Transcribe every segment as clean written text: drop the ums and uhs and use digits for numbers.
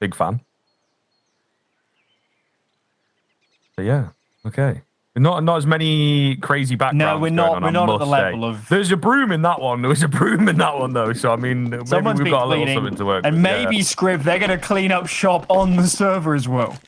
Big fan. But yeah, okay. Not as many crazy backgrounds. No, we're not. We're not at the level of. There's a broom in that one. There was a broom in that one though. So I mean, maybe we've got a little something to work with. And maybe Scriv, they're going to clean up shop on the server as well.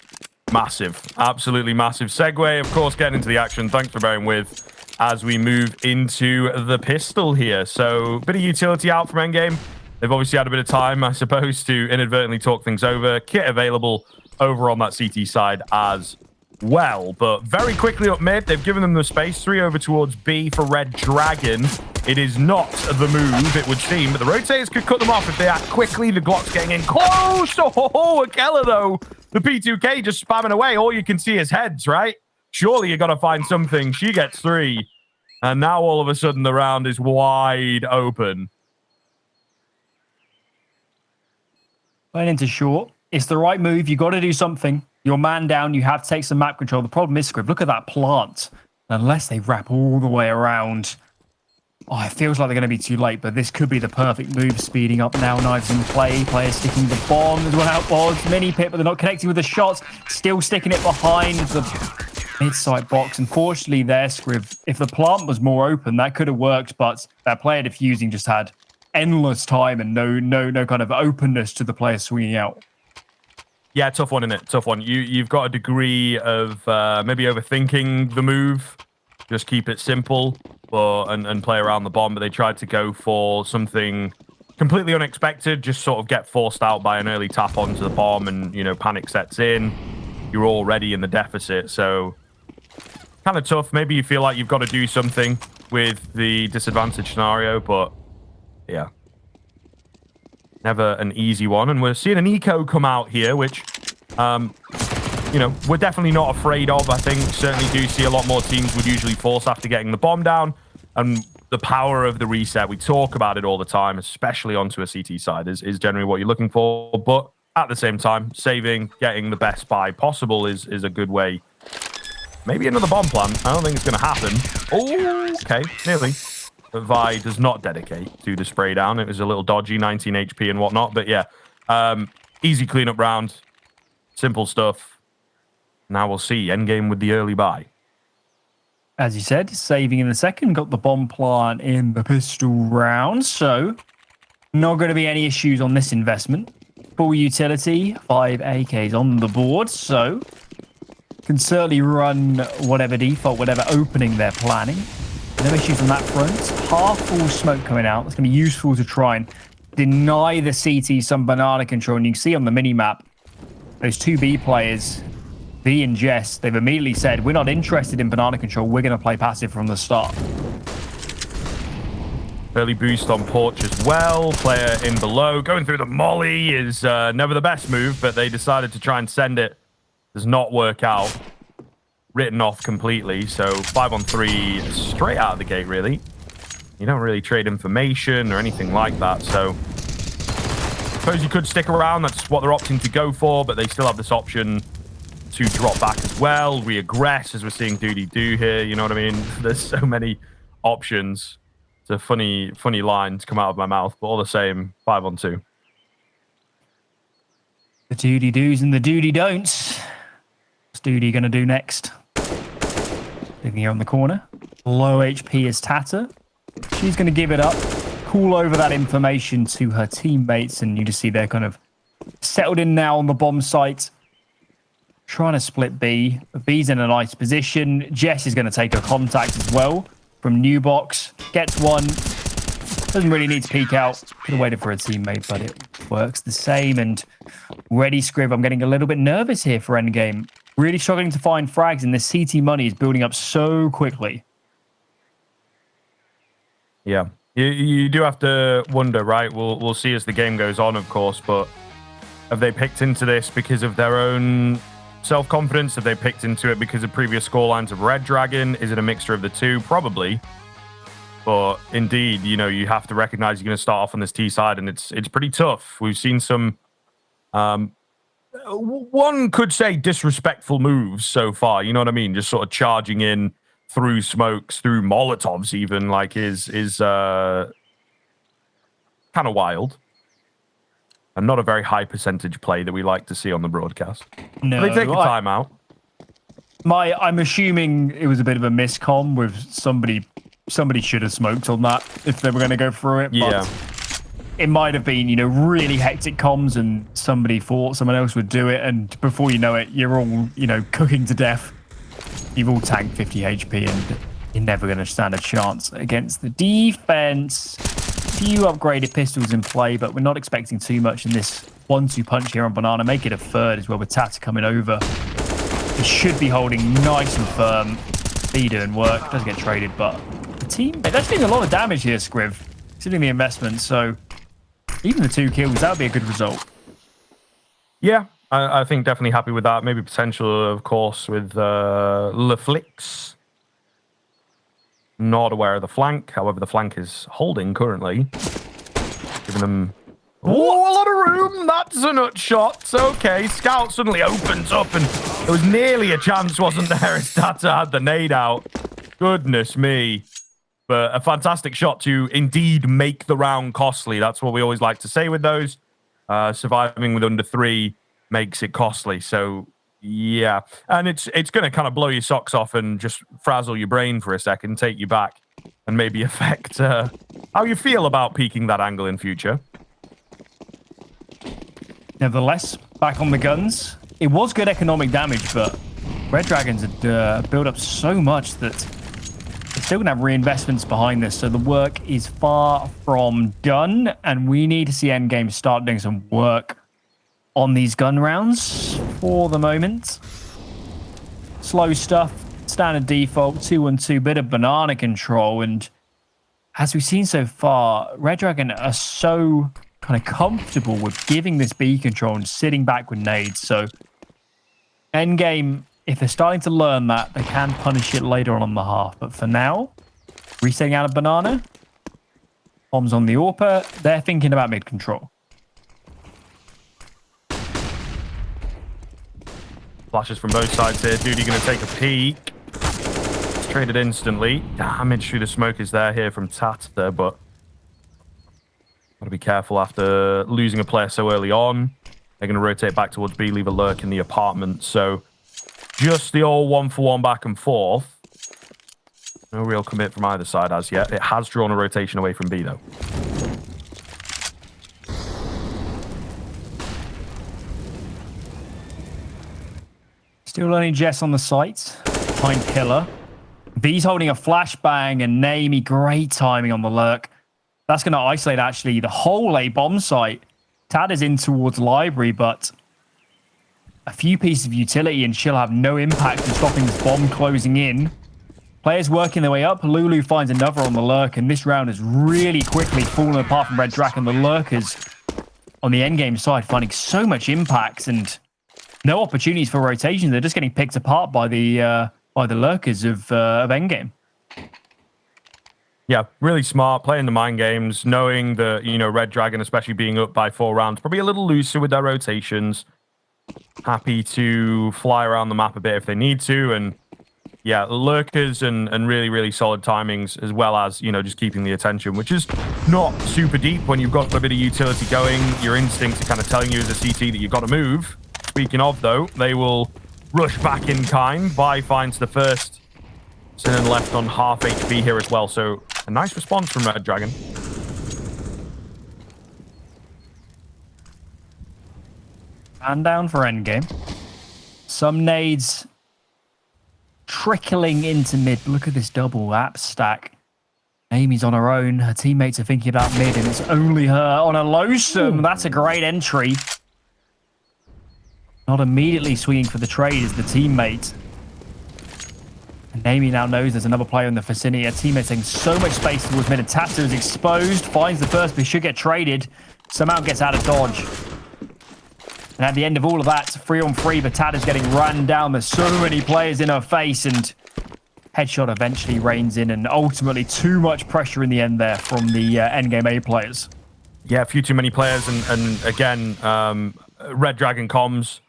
Massive, absolutely massive segue. Of course, getting into the action. Thanks for bearing with as we move into the pistol here. So bit of utility out from EndGame. They've obviously had a bit of time, I suppose, to inadvertently talk things over. Kit available over on that CT side as well, but very quickly up mid, they've given them the space. 3 over towards B for Redragon. It is not the move, it would seem, but the rotators could cut them off if they act quickly. The Glock's getting in close. Oh, Akella, though. The P2K just spamming away. All you can see is heads, right? Surely you got to find something. She gets 3. And now all of a sudden the round is wide open. Going into short. It's the right move. You got to do something. Your man down, you have to take some map control. The problem is, Scriv, look at that plant. Unless they wrap all the way around. Oh, it feels like they're going to be too late, but this could be the perfect move. Speeding up now, knives in play. Players sticking the bomb. There's one out box. Mini pit, but they're not connecting with the shots. Still sticking it behind the mid-site box. Unfortunately there, Scriv, if the plant was more open, that could have worked, but that player defusing just had endless time and no kind of openness to the player swinging out. Yeah, tough one, innit? Tough one. You've got a degree of maybe overthinking the move. Just keep it simple and play around the bomb. But they tried to go for something completely unexpected. Just sort of get forced out by an early tap onto the bomb and, you know, panic sets in. You're already in the deficit. So kind of tough. Maybe you feel like you've got to do something with the disadvantage scenario. But yeah. Never an easy one. And we're seeing an eco come out here, which, you know, we're definitely not afraid of. I think certainly do see a lot more teams would usually force after getting the bomb down. And the power of the reset, we talk about it all the time, especially onto a CT side, is generally what you're looking for. But at the same time, saving, getting the best buy possible is a good way. Maybe another bomb plant. I don't think it's going to happen. Oh, okay, nearly. But Vi does not dedicate to the spray down. It was a little dodgy, 19 HP and whatnot. But yeah, easy cleanup round. Simple stuff. Now we'll see. EndGame with the early buy. As you said, saving in the second. Got the bomb plant in the pistol round. So not going to be any issues on this investment. Full utility. 5 AKs on the board. So can certainly run whatever default, whatever opening they're planning. No issues on that front. Half full smoke coming out. That's going to be useful to try and deny the CT some banana control. And you can see on the mini-map, those 2 B players, V and Jess, they've immediately said, we're not interested in banana control. We're going to play passive from the start. Early boost on Porch as well. Player in below. Going through the molly is never the best move, but they decided to try and send it. Does not work out. Written off completely, so 5-on-3 straight out of the gate, really. You don't really trade information or anything like that, so suppose you could stick around. That's what they're opting to go for, but they still have this option to drop back as well, re-aggress, as we're seeing Doody do here, you know what I mean? There's so many options. It's a funny line to come out of my mouth, but all the same, 5-on-2. The Doody do's and the Doody don'ts. What's Doody going to do next? Looking here on the corner. Low HP is Tata. She's going to give it up. Call over that information to her teammates. And you just see they're kind of settled in now on the bomb site. Trying to split B. B's in a nice position. Jess is going to take her contact as well from New Box. Gets one. Doesn't really need to peek out. Could have waited for a teammate, but it works the same. And ready, Scriv. I'm getting a little bit nervous here for EndGame. Really struggling to find frags, and the CT money is building up so quickly. Yeah, you do have to wonder, right? We'll see as the game goes on, of course, but have they picked into this because of their own self-confidence? Have they picked into it because of previous scorelines of Redragon? Is it a mixture of the two? Probably. But indeed, you know, you have to recognize you're going to start off on this T side, and it's pretty tough. We've seen some... one could say disrespectful moves so far, you know what I mean? Just sort of charging in through smokes, through Molotovs even, like is kind of wild. and not a very high percentage play that we like to see on the broadcast. No, They take a timeout. I'm assuming it was a bit of a miscomm with somebody should have smoked on that if they were going to go through it. Yeah. But it might have been, really hectic comms and somebody thought someone else would do it. And before you know it, you're all, cooking to death. You've all tanked 50 HP and you're never going to stand a chance against the defense. Few upgraded pistols in play, but we're not expecting too much in this 1-2 punch here on Banana. Make it a third as well with Tata coming over. He should be holding nice and firm. Be doing work. Doesn't get traded, but the team, that's doing a lot of damage here, Scriv, considering the investment. So even the 2 kills, that would be a good result. Yeah, I think definitely happy with that. Maybe potential, of course, with LeFlix. Not aware of the flank. However, the flank is holding currently. Giving them a lot of room. That's a nut shot. Okay, Scout suddenly opens up, and there was nearly a chance, wasn't there, as Tata had the nade out. Goodness me. But a fantastic shot to indeed make the round costly. That's what we always like to say with those. Surviving with under 3 makes it costly. So, yeah. And it's going to kind of blow your socks off and just frazzle your brain for a second, take you back, and maybe affect how you feel about peaking that angle in future. Nevertheless, back on the guns. It was good economic damage, but Redragons had built up so much that they're still going to have reinvestments behind this. So the work is far from done, and we need to see EndGame start doing some work on these gun rounds for the moment. Slow stuff, standard default, 2-1-2, bit of banana control, and as we've seen so far, Redragon are so kind of comfortable with giving this B control and sitting back with nades. So EndGame, if they're starting to learn that, they can punish it later on the half. But for now, resetting out of banana, bombs on the AWPer, they're thinking about mid control. Flashes from both sides here. Duty going to take a peek. It's traded instantly. Damage through the smoke is there here from Tata, but got to be careful after losing a player so early on. They're going to rotate back towards B, leave a lurk in the apartment. So just the old 1-for-1 back and forth. No real commit from either side as yet. It has drawn a rotation away from B, though. Still learning Jess on the site. Behind Killer. B's holding a flashbang, and Naomi, great timing on the lurk. That's going to isolate, actually, the whole A bomb site. Tad is in towards library, but a few pieces of utility, and she'll have no impact in stopping this bomb closing in. Players working their way up. Lulu finds another on the lurk, and this round has really quickly fallen apart from Redragon. The lurkers on the endgame side finding so much impact and no opportunities for rotation. They're just getting picked apart by the lurkers of endgame. Yeah, really smart, playing the mind games, knowing that, Redragon, especially being up by 4 rounds, probably a little looser with their rotations. Happy to fly around the map a bit if they need to. And yeah, lurkers and really, really solid timings, as well as, just keeping the attention, which is not super deep when you've got a bit of utility going. Your instincts are kind of telling you as a CT that you've got to move. Speaking of, though, they will rush back in kind. Vi finds the first. Sinan left on half HP here as well, so a nice response from Redragon. And down for endgame. Some nades trickling into mid. Look at this double app stack. Amy's on her own. Her teammates are thinking about mid, and it's only her on a Losum. That's a great entry. Not immediately swinging for the trade is the teammate. And Amy now knows there's another player in the vicinity. Her teammate taking so much space towards mid. And Tata is exposed. Finds the first, but should get traded. Somehow gets out of dodge. And at the end of all of that, 3-on-3, but Tata's getting run down. There's so many players in her face, and headshot eventually reigns in, and ultimately too much pressure in the end there from the endgame A players. Yeah, a few too many players, and again, Redragon comms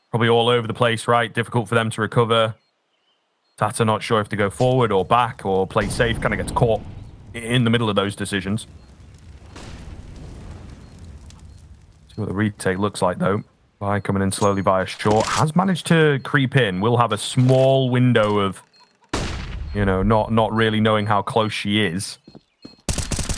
probably all over the place, right? Difficult for them to recover. Tata not sure if to go forward or back or play safe, kind of gets caught in the middle of those decisions. what the retake looks like, though. By coming in slowly via short. Has managed to creep in. Will have a small window of, you know, not really knowing how close she is.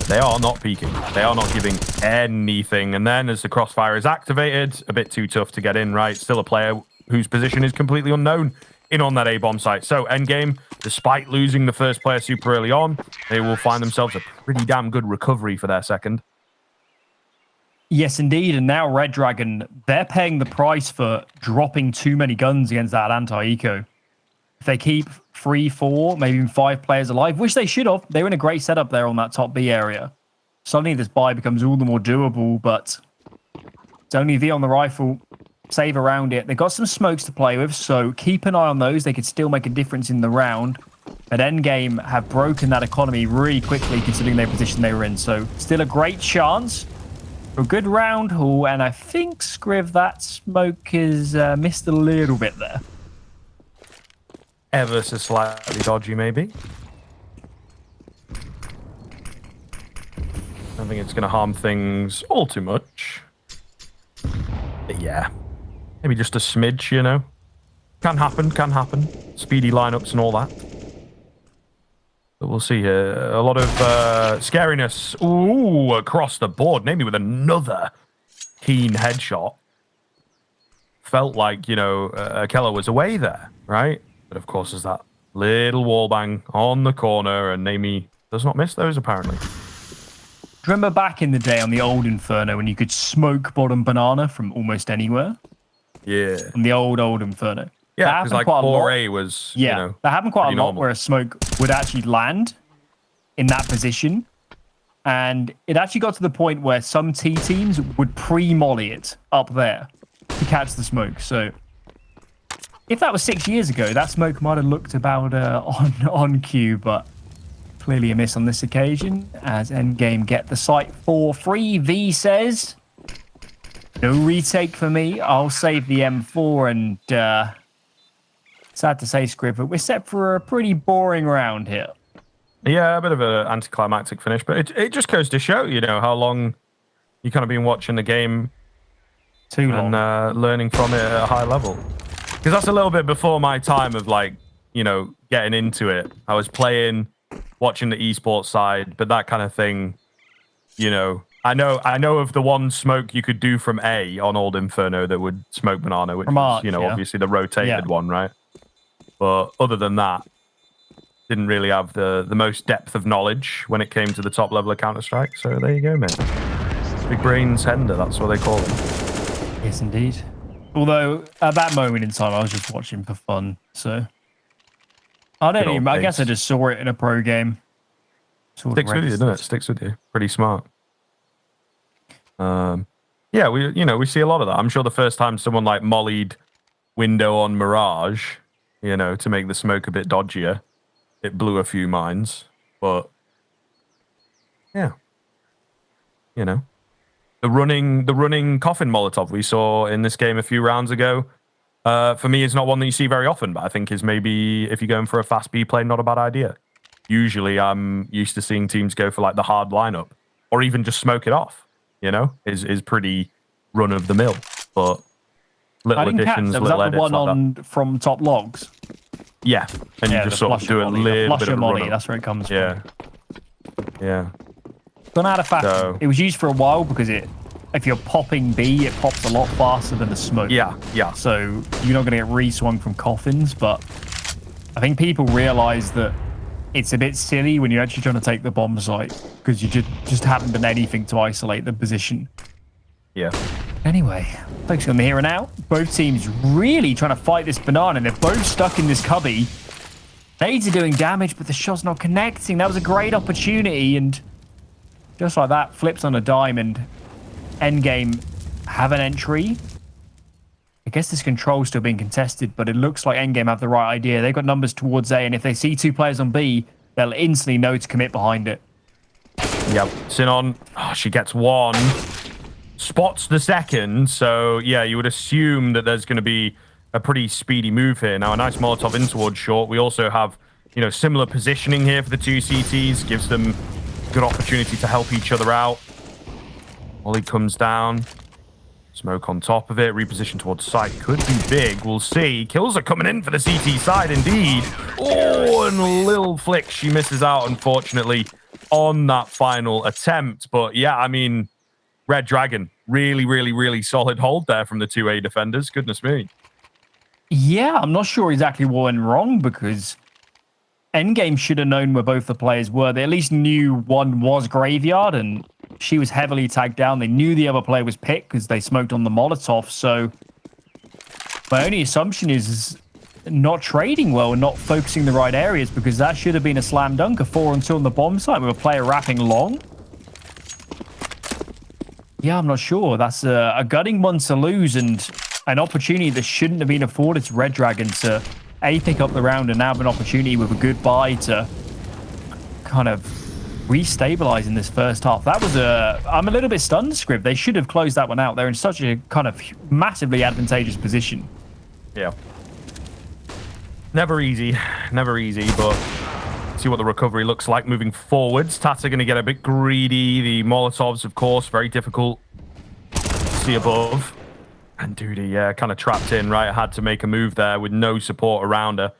They are not peeking. They are not giving anything. And then as the crossfire is activated, a bit too tough to get in, right? Still a player whose position is completely unknown in on that A-bomb site. So EndGame, despite losing the first player super early on, they will find themselves a pretty damn good recovery for their second. Yes, indeed. And now Redragon, they're paying the price for dropping too many guns against that anti-eco. If they keep 3, 4, maybe even 5 players alive, which they should have, they were in a great setup there on that top B area. Suddenly this buy becomes all the more doable, but it's only V on the rifle. Save around it. They've got some smokes to play with, so keep an eye on those. They could still make a difference in the round. But EndGame have broken that economy really quickly considering their position they were in. So still a great chance. A good round haul, and I think, Scriv, that smoke is missed a little bit there. Ever so slightly dodgy, maybe. I don't think it's going to harm things all too much. But yeah, maybe just a smidge, you know. Can happen, can happen. Speedy lineups and all that. But we'll see here. A lot of scariness. Ooh, across the board. Maybe with another keen headshot. Felt like, you know, Keller was away there, right? But of course, there's that little wall bang on the corner, and Naomi does not miss those, apparently. Remember back in the day on the old Inferno when you could smoke bottom banana from almost anywhere? Yeah. On the old Inferno. Yeah, because like 4A was, yeah, you know, that happened quite a lot normal. where a smoke would actually land in that position. And it actually got to the point where some T teams would pre-molly it up there to catch the smoke. So if that was 6 years ago, that smoke might have looked about on cue, but clearly a miss on this occasion as EndGame get the site for free. V says, no retake for me. I'll save the M4 and sad to say, Scriv, but we're set for a pretty boring round here. Yeah, a bit of an anticlimactic finish, but it just goes to show, you know, how long you kind of been watching the game Too long. and learning from it at a high level. Because that's a little bit before my time of, like, you know, getting into it. I was playing, watching the esports side, but that kind of thing, you know, I know of the one smoke you could do from A on old Inferno that would smoke banana, which was, you know, obviously the rotated one, right? But other than that, didn't really have the most depth of knowledge when it came to the top level of Counter-Strike. So there you go, mate. Big brains Hender, that's what they call him. Yes, indeed. Although at that moment in time, I was just watching for fun. So I don't even. I guess I just saw it in a pro game. Sticks with you, doesn't it? Sticks with you. Pretty smart. Yeah, we see a lot of that. I'm sure the first time someone like mollied window on Mirage, you know, to make the smoke a bit dodgier, it blew a few minds. But yeah, you know, the running coffin Molotov we saw in this game a few rounds ago, for me, is not one that you see very often. But I think is maybe if you're going for a fast B play, not a bad idea. Usually, I'm used to seeing teams go for like the hard lineup, or even just smoke it off. You know, is pretty run of the mill. But little additions, little edits. Was that the one on from Top Logs? Yeah, and you just sort of do a little bit of a run. That's where it comes from. Yeah. Gone out of fashion. It was used for a while because if you're popping B, it pops a lot faster than the smoke. Yeah. So you're not going to get re-swung from coffins, but I think people realize that it's a bit silly when you're actually trying to take the bomb site because you just haven't done anything to isolate the position. Yeah. Anyway, focusing on the here and now. Both teams really trying to fight this banana, and they're both stuck in this cubby. Nades are doing damage, but the shot's not connecting. That was a great opportunity, and just like that, flips on a dime, and EndGame have an entry. I guess this control's still being contested, but it looks like EndGame have the right idea. They've got numbers towards A, and if they see 2 players on B, they'll instantly know to commit behind it. Yep. Sinon, she gets one. Spots the second, so yeah, you would assume that there's going to be a pretty speedy move here. Now, a nice Molotov in towards short. We also have, you know, similar positioning here for the 2 CTs. Gives them good opportunity to help each other out. Ollie comes down. Smoke on top of it. Reposition towards site. Could be big. We'll see. Kills are coming in for the CT side, indeed. Oh, and a little flick. She misses out, unfortunately, on that final attempt. But yeah, I mean, Redragon, really, really, really solid hold there from the 2A defenders. Goodness me. Yeah, I'm not sure exactly what went wrong because EndGame should have known where both the players were. They at least knew one was Graveyard and she was heavily tagged down. They knew the other player was picked because they smoked on the Molotov. So my only assumption is not trading well and not focusing the right areas because that should have been a slam dunk, a 4-on-2 on the bomb site with a player wrapping long. Yeah, I'm not sure. That's a gutting one to lose and an opportunity that shouldn't have been afforded to Redragon to pick up the round and now have an opportunity with a good buy to kind of restabilize in this first half. That was I'm a little bit stunned, Scrib. They should have closed that one out. They're in such a kind of massively advantageous position. Yeah. Never easy, but see what the recovery looks like moving forwards. Tata going to get a bit greedy. The Molotovs, of course, very difficult to see above. And Duty, yeah, kind of trapped in, right? Had to make a move there with no support around her.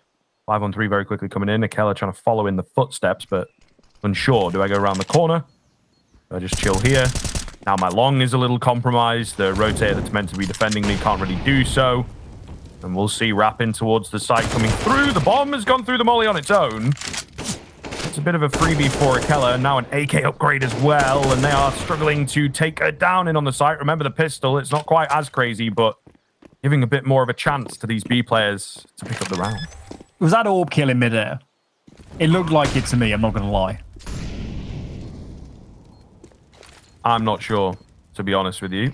5-on-3 very quickly coming in. Akela trying to follow in the footsteps, but unsure. Do I go around the corner? Do I just chill here? Now my long is a little compromised. The rotator that's meant to be defending me can't really do so. And we'll see wrapping towards the site coming through. The bomb has gone through the molly on its own. It's a bit of a freebie for Akela. Now an AK upgrade as well. And they are struggling to take her down in on the site. Remember the pistol. It's not quite as crazy, but giving a bit more of a chance to these B players to pick up the round. Was that orb kill in midair? It looked like it to me, I'm not going to lie. I'm not sure, to be honest with you.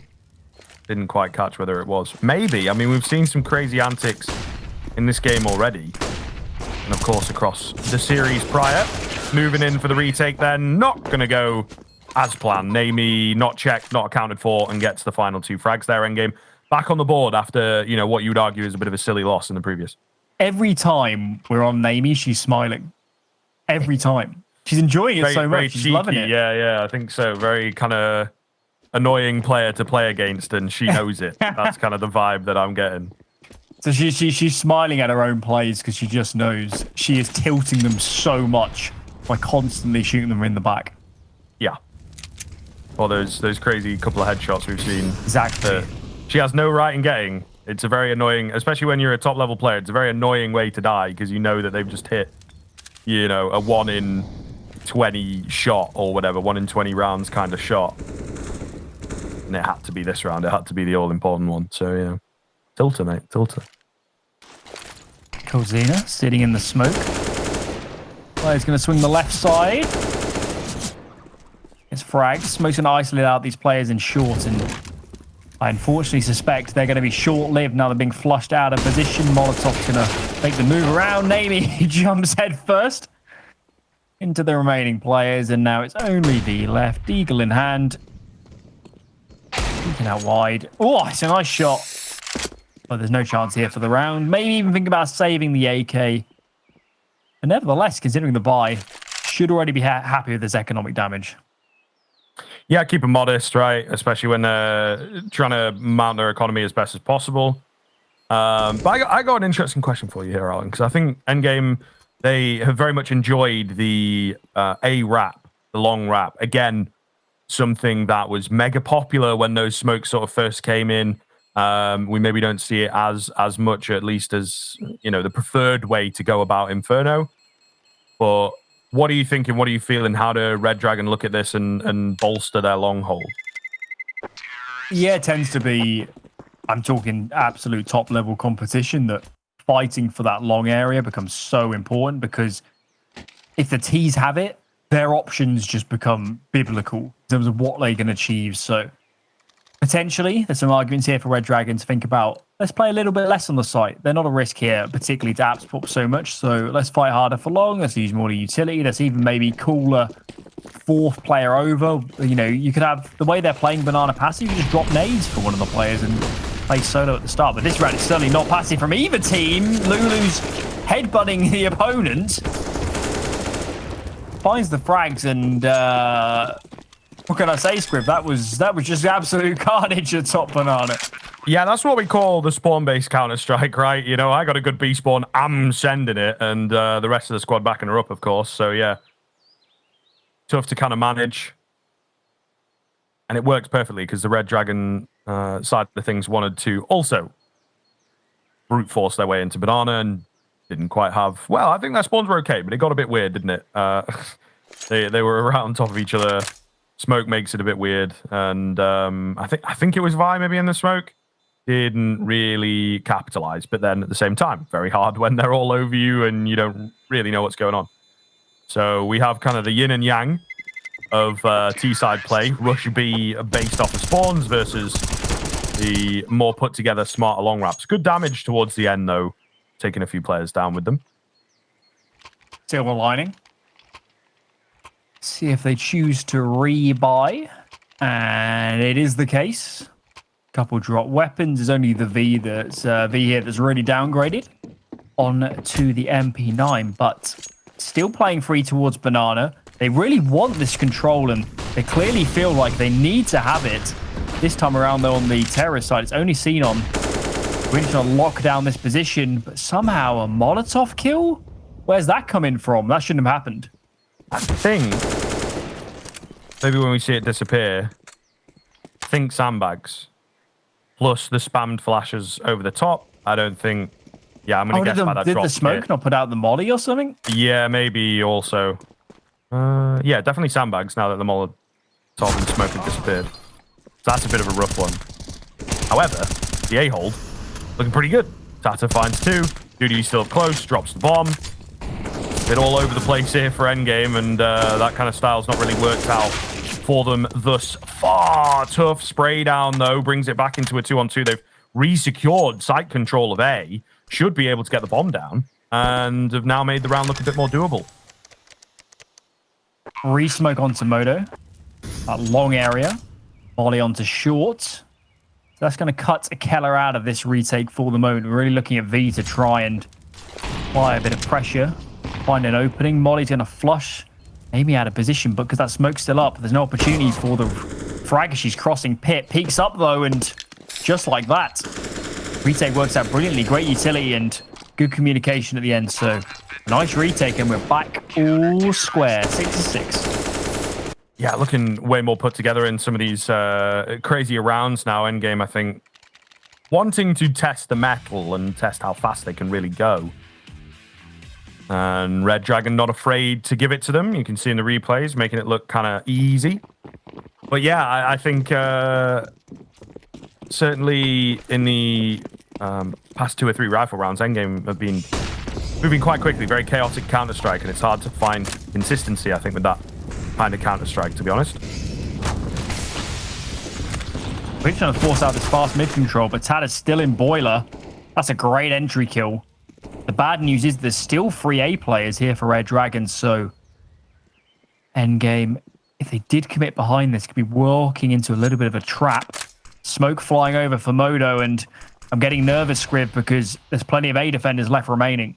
Didn't quite catch whether it was. Maybe. I mean, we've seen some crazy antics in this game already. And of course, across the series prior. Moving in for the retake then. Not going to go as planned. Namey, not checked, not accounted for, and gets the final 2 frags there, EndGame. Back on the board after, you know, what you would argue is a bit of a silly loss in the previous. Every time we're on Namey, she's smiling. Every time. She's enjoying it so much. She's cheeky, loving it. Yeah, I think so. Very kind of annoying player to play against, and she knows it. That's kind of the vibe that I'm getting. So she's smiling at her own plays because she just knows she is tilting them so much by constantly shooting them in the back. Yeah. Well, those crazy couple of headshots we've seen. Exactly. She has no right in getting. It's a very annoying, especially when you're a top level player. It's a very annoying way to die because you know that they've just hit, you know, a 1 in 20 shot or whatever, 1 in 20 rounds kind of shot. And it had to be this round. It had to be the all-important one. So, yeah. Tilter, mate. Tilter. Kozina sitting in the smoke. Player's going to swing the left side. It's fragged. Smoke's going to isolate out these players in short, and I unfortunately suspect they're going to be short-lived now they're being flushed out of position. Molotov's going to make the move around. Namey jumps head first into the remaining players, and now it's only the left. Eagle in hand. Looking out wide. Oh, it's a nice shot. But there's no chance here for the round. Maybe even think about saving the AK. But nevertheless, considering the buy, should already be happy with this economic damage. Yeah, keep it modest, right? Especially when trying to mount their economy as best as possible. But I got an interesting question for you here, Alan, because I think EndGame, they have very much enjoyed the A wrap, the long wrap. Again, something that was mega popular when those smokes sort of first came in. We maybe don't see it as much, at least as, you know, the preferred way to go about Inferno. But what are you thinking? What are you feeling? How do Redragon look at this and bolster their long hold? Yeah, it tends to be, I'm talking absolute top level competition, that fighting for that long area becomes so important because if the T's have it, their options just become biblical in terms of what they can achieve. So potentially, there's some arguments here for Redragon to think about. Let's play a little bit less on the site. They're not a risk here, particularly to apps pop so much. So let's fight harder for long. Let's use more utility. Let's even maybe call a 4th player over. You know, you could have the way they're playing banana passive. You just drop nades for one of the players and play solo at the start. But this round is certainly not passive from either team. Lulu's headbutting the opponent. Finds the frags and What can I say, Scrib? That was just absolute carnage at top banana. Yeah, that's what we call the spawn-based Counter-Strike, right? You know, I got a good B spawn, I'm sending it, and the rest of the squad backing her up, of course. So, yeah. Tough to kind of manage. And it works perfectly because the Redragon side of things wanted to also brute force their way into banana and didn't quite have... Well, I think their spawns were okay, but it got a bit weird, didn't it? They were right on top of each other. Smoke makes it a bit weird. And I think it was Vi maybe in the smoke. Didn't really capitalize, but then at the same time, very hard when they're all over you and you don't really know what's going on. So we have kind of the yin and yang of T-side play. Rush B based off of spawns versus the more put together, smarter long wraps. Good damage towards the end, though, taking a few players down with them. Silver lining. See if they choose to rebuy. And it is the case. Couple drop weapons. There's only the V that's V here that's really downgraded on to the MP9, but still playing free towards banana. They really want this control, and they clearly feel like they need to have it. This time around, though, on the terrorist side, it's only seen on really trying to lock down this position, but somehow a Molotov kill? Where's that coming from? That shouldn't have happened. I think maybe when we see it disappear, think sandbags. Plus the spammed flashes over the top. I don't think... Yeah, I'm going to guess by that drop. Did the smoke not put out the molly or something? Yeah, maybe also. Yeah, definitely sandbags now that the Molotov and smoke have disappeared. So that's a bit of a rough one. However, the A-hold, looking pretty good. Tata finds two. Duty's still up close, drops the bomb. Bit all over the place here for EndGame, and that kind of style's not really worked out for them thus far. Tough spray down, though, brings it back into a 2-on-2. They've re-secured site control of A, should be able to get the bomb down, and have now made the round look a bit more doable. Re-smoke onto Moto. That long area. Molly onto short. That's going to cut Keller out of this retake for the moment. We're really looking at V to try and apply a bit of pressure. Find an opening. Molly's going to flush. Maybe out of position, but because that smoke's still up, there's no opportunity for the frag. She's crossing pit. Peeks up, though, and just like that, retake works out brilliantly. Great utility and good communication at the end. So nice retake, and we're back all square. 6-6. Yeah, looking way more put together in some of these crazier rounds now. EndGame, I think, wanting to test the metal and test how fast they can really go. And Redragon not afraid to give it to them. You can see in the replays, making it look kind of easy. But yeah, I think certainly in the past 2 or 3 rifle rounds, EndGame have been moving quite quickly. Very chaotic Counter-Strike, and it's hard to find consistency, I think, with that kind of Counter-Strike, to be honest. We're trying to force out this fast mid control, but Tad is still in boiler. That's a great entry kill. The bad news is there's still 3 A players here for Redragon, so EndGame, if they did commit behind this, could be walking into a little bit of a trap. Smoke flying over for Modo, and I'm getting nervous, Scrib, because there's plenty of A defenders left remaining.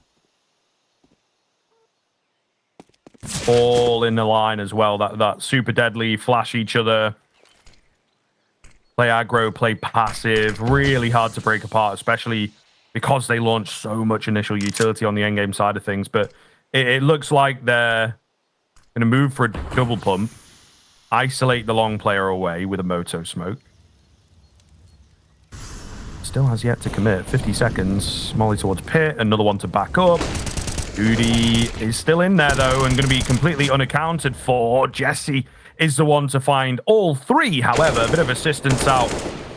All in the line as well. That super deadly, flash each other, play aggro, play passive. Really hard to break apart, especially because they launched so much initial utility on the EndGame side of things. But it looks like they're going to move for a double pump, isolate the long player away with a Moto smoke. Still has yet to commit. 50 seconds. Molly towards pit. Another one to back up. Duty is still in there, though, and going to be completely unaccounted for. Jesse is the one to find all 3. However, a bit of assistance out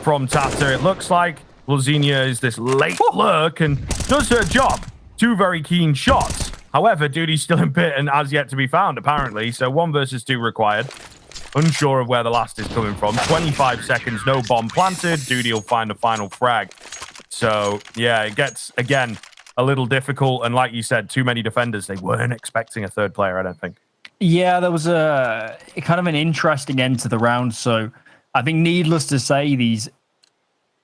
from Tata. It looks like Lazinia is this late lurk and does her job. 2 very keen shots. However, Duty's still in pit and has yet to be found, apparently. So 1 versus 2 required. Unsure of where the last is coming from. 25 seconds, no bomb planted. Duty will find a final frag. So, yeah, it gets, again, a little difficult. And like you said, too many defenders. They weren't expecting a 3rd player, I don't think. Yeah, there was a kind of an interesting end to the round. So I think needless to say, these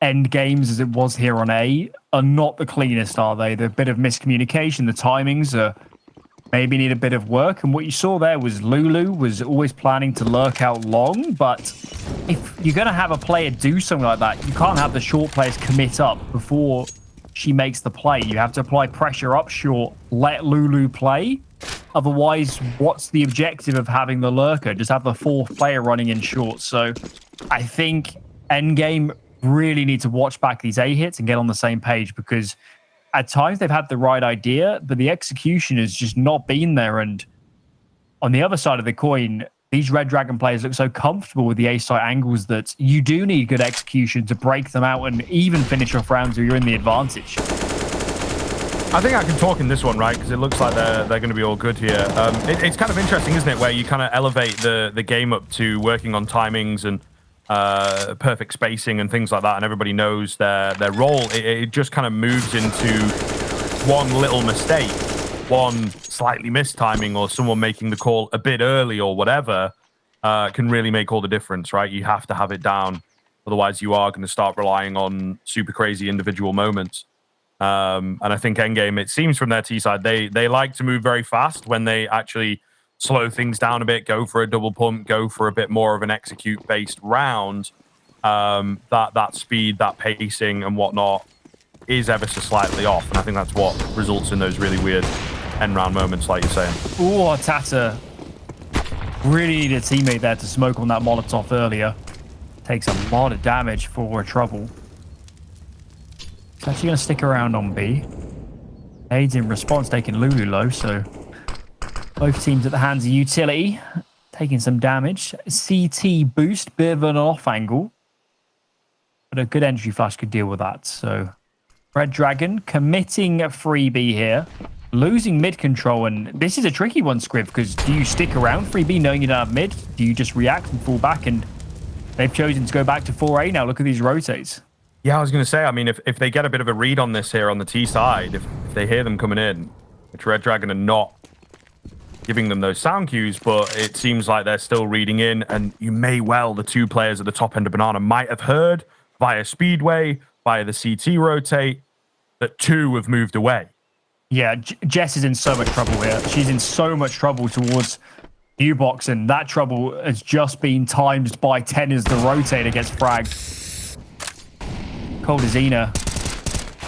end games, as it was here on A, are not the cleanest, are they? They're a bit of miscommunication. The timings are a bit off. And I think, yeah, the defenders are just not maybe need a bit of work. And what you saw there was Lulu was always planning to lurk out long, but if you're going to have a player do something like that, you can't have the short players commit up before she makes the play. You have to apply pressure up short, let Lulu play. Otherwise, what's the objective of having the lurker? Just have the fourth player running in short. So I think EndGame really need to watch back these A hits and get on the same page, because at times they've had the right idea, but the execution has just not been there. And on the other side of the coin, these Redragon players look so comfortable with the A site angles that you do need good execution to break them out and even finish off rounds where you're in the advantage. I think I can talk in this one, right? Because it looks like they're going to be all good here. It's kind of interesting, isn't it? Where you kind of elevate the game up to working on timings and perfect spacing and things like that, and everybody knows their role. It just kind of moves into one little mistake, one slightly missed timing, or someone making the call a bit early or whatever can really make all the difference, right? You have to have it down. Otherwise, you are going to start relying on super crazy individual moments. And I think EndGame, it seems from their T side, they like to move very fast when they actually slow things down a bit, go for a double pump, go for a bit more of an execute-based round. That speed, that pacing and whatnot is ever so slightly off. And I think that's what results in those really weird end-round moments, like you're saying. Oh, Tata really needed a teammate there to smoke on that Molotov earlier. Takes a lot of damage for trouble. He's actually going to stick around on B. Aids in response, taking Lulu low, so both teams at the hands of utility, taking some damage. CT boost, bit of an off angle, but a good entry flash could deal with that. So Redragon committing a freebie here, losing mid control, and this is a tricky one, Scriv, because do you stick around freebie knowing you don't have mid? Do you just react and fall back? And they've chosen to go back to 4A now. Look at these rotates. Yeah, I was going to say, I mean, if they get a bit of a read on this here on the T side, if they hear them coming in, which Redragon are not giving them those sound cues, but it seems like they're still reading in, and you may well, the two players at the top end of Banana might have heard via Speedway, via the CT rotate, that two have moved away. Yeah, Jess is in so much trouble here. She's in so much trouble towards U-Box, and that trouble has just been times by 10 as the rotator gets fragged. Coldazina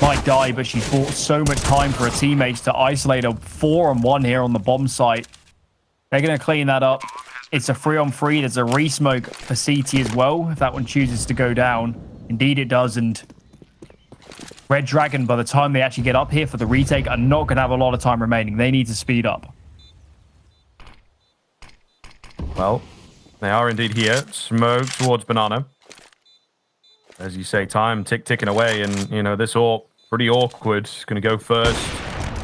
might die, but she's bought so much time for her teammates to isolate a 4-on-1 here on the bomb site. They're going to clean that up. It's a 3-on-3. There's a re-smoke for CT as well, if that one chooses to go down. Indeed it does, and Redragon, by the time they actually get up here for the retake, are not going to have a lot of time remaining. They need to speed up. Well, they are indeed here. Smoke towards Banana. As you say, time ticking away, and you know this all pretty awkward. Going to go first,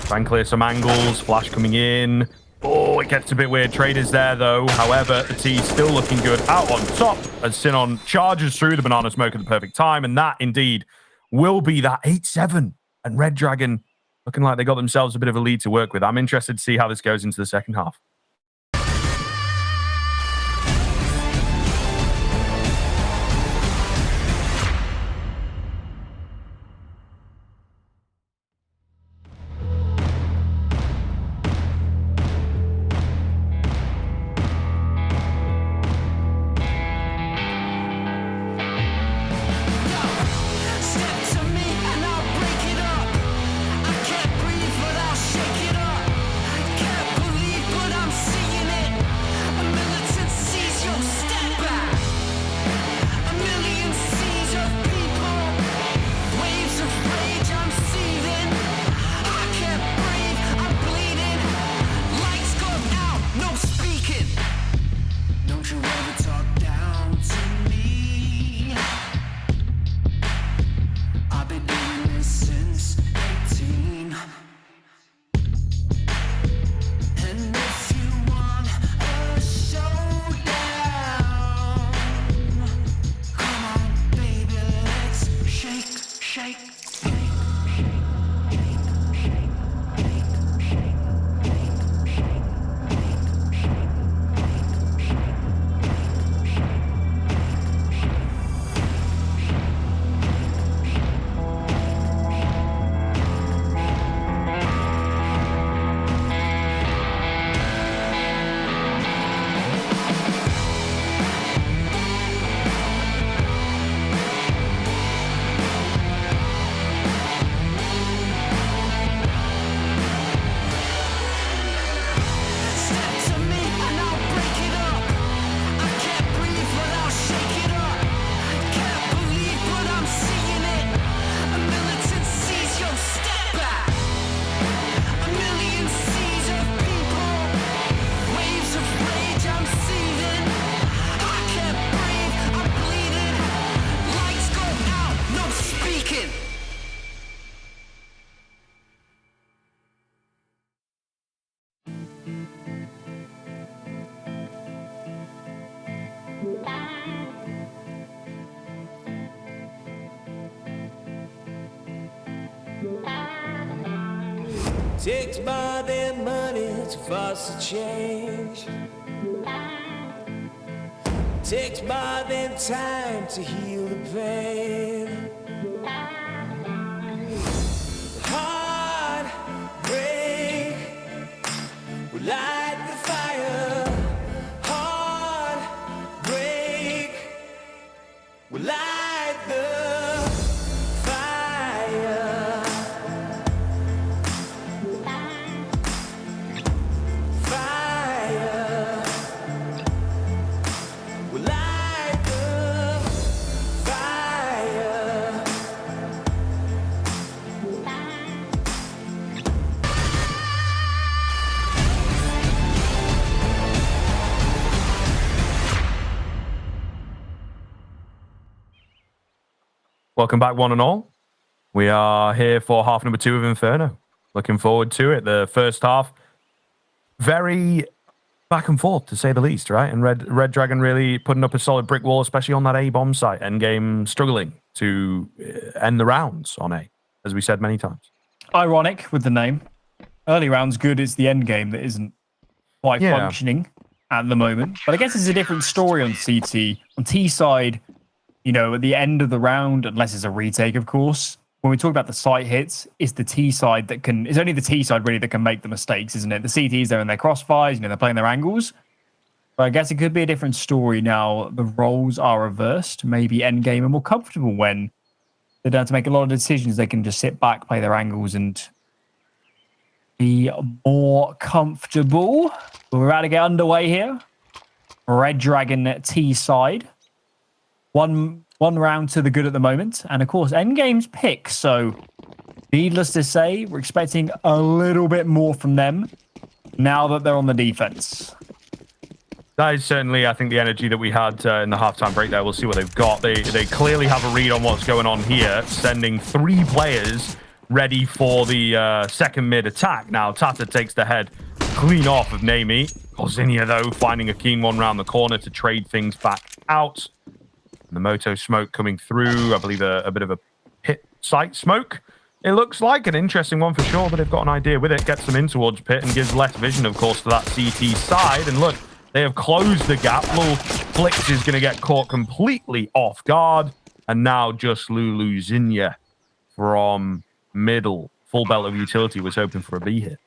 try and clear some angles. Flash coming in. Oh, it gets a bit weird. Traders there though. However, the T still looking good out on top as Sinon charges through the Banana smoke at the perfect time, and that indeed will be that 8-7. And Redragon looking like they got themselves a bit of a lead to work with. I'm interested to see how this goes into the second half. Takes more than money to force a change. Takes more than time to heal the pain. Heartbreak will light the fire. Heartbreak will light the fire. Fire will light the fire. Welcome back, one and all. We are here for half number 2 of Inferno. Looking forward to it. The first half, very back and forth, to say the least, right? And Redragon really putting up a solid brick wall, especially on that A bomb site. EndGame struggling to end the rounds on A, as we said many times. Ironic with the name. Early rounds good. It's the end game that isn't quite functioning at the moment. But I guess it's a different story on CT. On T side, you know, at the end of the round, unless it's a retake, of course, when we talk about the site hits, it's the T side that can, it's only the T side really that can make the mistakes, isn't it? The CTs, they're in their crossfires, you know, they're playing their angles. But I guess it could be a different story now. The roles are reversed. Maybe EndGame are more comfortable when they don't have to make a lot of decisions. They can just sit back, play their angles, and be more comfortable. But we're about to get underway here. Redragon T side. One round to the good at the moment. And of course, EndGame's pick. So needless to say, we're expecting a little bit more from them now that they're on the defense. That is certainly, I think, the energy that we had in the halftime break there. We'll see what they've got. They clearly have a read on what's going on here, sending 3 players ready for the second mid attack. Now, Tata takes the head clean off of Nami. Zinnia, though, finding a keen one round the corner to trade things back out. And the Moto smoke coming through. I believe a bit of a pit site smoke. It looks like an interesting one for sure, but they've got an idea with it. Gets them in towards pit and gives less vision, of course, to that CT side. And look, they have closed the gap. Lul Flix is going to get caught completely off guard. And now just Lulu Zinnia from middle. Full belt of utility was hoping for a B hit.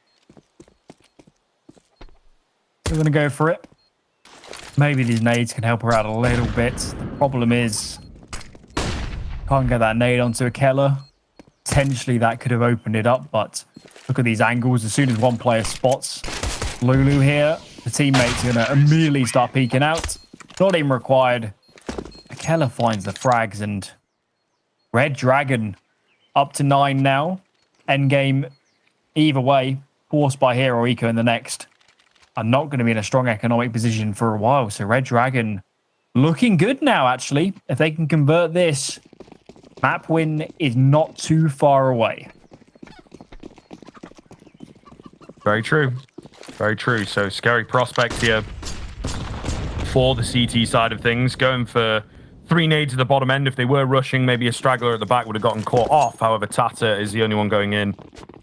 We're going to go for it. Maybe these nades can help her out a little bit. The problem is, can't get that nade onto a Keller. Potentially that could have opened it up, but look at these angles. As soon as one player spots Lulu here, the teammates are going to immediately start peeking out. Not even required. Keller finds the frags, and Redragon up to 9 now. EndGame, either way, forced by here or Eco in the next, are not going to be in a strong economic position for a while. So Redragon looking good now, actually. If they can convert this, map win is not too far away. Very true. Very true. So scary prospect here for the CT side of things. Going for 3 nades at the bottom end. If they were rushing, maybe a straggler at the back would have gotten caught off. However, Tata is the only one going in